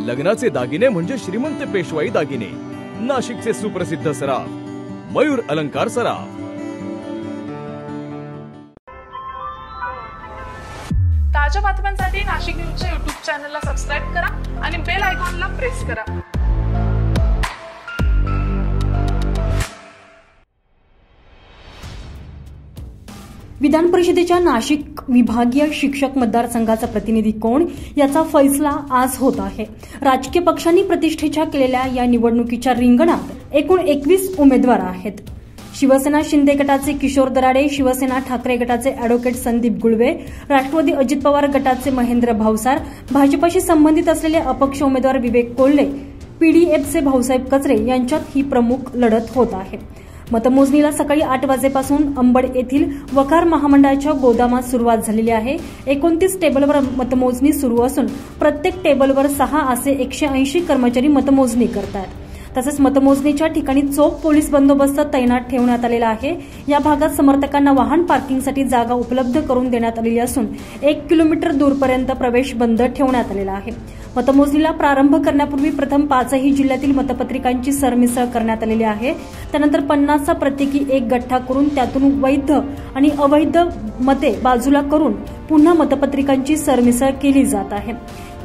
लग्नाचे दागिने म्हणजे श्रीमंत पेशवाई दागिने, नाशिकचे सुप्रसिद्ध सराफ मयूर अलंकार सराफ। ताज्या बातम्यांसाठी नाशिक न्यूजच्या YouTube चॅनलला सबस्क्राइब करा आणि बेल आयकॉनला प्रेस करा। विधान परिषदेच्या नाशिक विभागीय शिक्षक मतदारसंघाचा प्रतिनिधी कोण याचा फैसला आज होत आहे। राजकीय पक्षांनी प्रतिष्ठेच्या केलेल्या या निवडणुकीच्या रिंगणात एकूण 21 उमेदवार आहेत। शिवसेना शिंदे गटाचे किशोर दराडे, शिवसेना ठाकरे गटाचे अॅडव्होकेट संदीप गुळवे, राष्ट्रवादी अजित पवार गटाचे महेंद्र भावसार, भाजपशी संबंधित असलेले अपक्ष उमेदवार विवेक कोल्हे, पीडीएफचे भाऊसाहेब कचरे यांच्यात ही प्रमुख लढत होत आहे। मतमोजणीला सकाळी 8 वाजेपासून अंबड येथील वकार महामंडळाच्या गोदामात सुरुवात झालेली आहे। 29 टेबलवर मतमोजणी सुरू असून प्रत्येक टेबलवर 6 असे 180 कर्मचारी मतमोजणी करतात। तसेच मतमोजणीच्या ठिकाणी चोख पोलीस बंदोबस्त तैनात ठेवण्यात आलेला आहे। या भागात समर्थकांना वाहन पार्किंगसाठी जागा उपलब्ध करून देण्यात आलेली असून 1 किलोमीटर दूरपर्यंत प्रवेश बंद ठेवण्यात आलेला आहे। मतमोजणीला प्रारंभ करण्यापूर्वी प्रथम 5ही जिल्ह्यातील मतपत्रिकांची सरमिसळ करण्यात आलेली आहे। त्यानंतर 50चा प्रत्येकी एक गठ्ठा करून त्यातून वैध आणि अवैध मते बाजूला करून पुन्हा मतपत्रिकांची सरमिसळ केली जात आहे।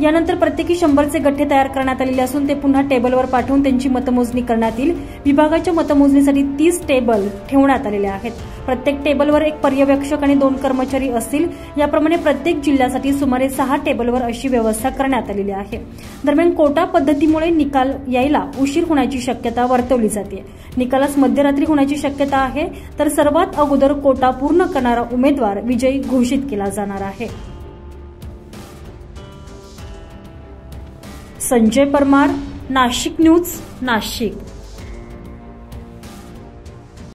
यानंतर प्रत्येकी 100चे गठ्ठे तयार करण्यात आलेले असून ते पुन्हा टेबलवर पाठवून त्यांची मतमोजणी करण्यात येईल। विभागाच्या मतमोजणीसाठी 30 टेबल ठेवण्यात आलेले आहेत। प्रत्येक टेबलवर एक पर्यवेक्षक आणि 2 कर्मचारी असतील। याप्रमाणे प्रत्येक जिल्ह्यासाठी सुमारे 6 टेबलवर अशी व्यवस्था करण्यात आलेली आहे। दरम्यान कोटा पद्धतीमुळे निकाल यायला उशीर होण्याची शक्यता वर्तवली जाते। निकालास मध्यरात्री होण्याची शक्यता आहे, तर सर्वात अगोदर कोटा पूर्ण करणारा उमेदवार विजयी घोषित केला जाणार आहे। संजय परमार, नाशिक न्यूज, नाशिक।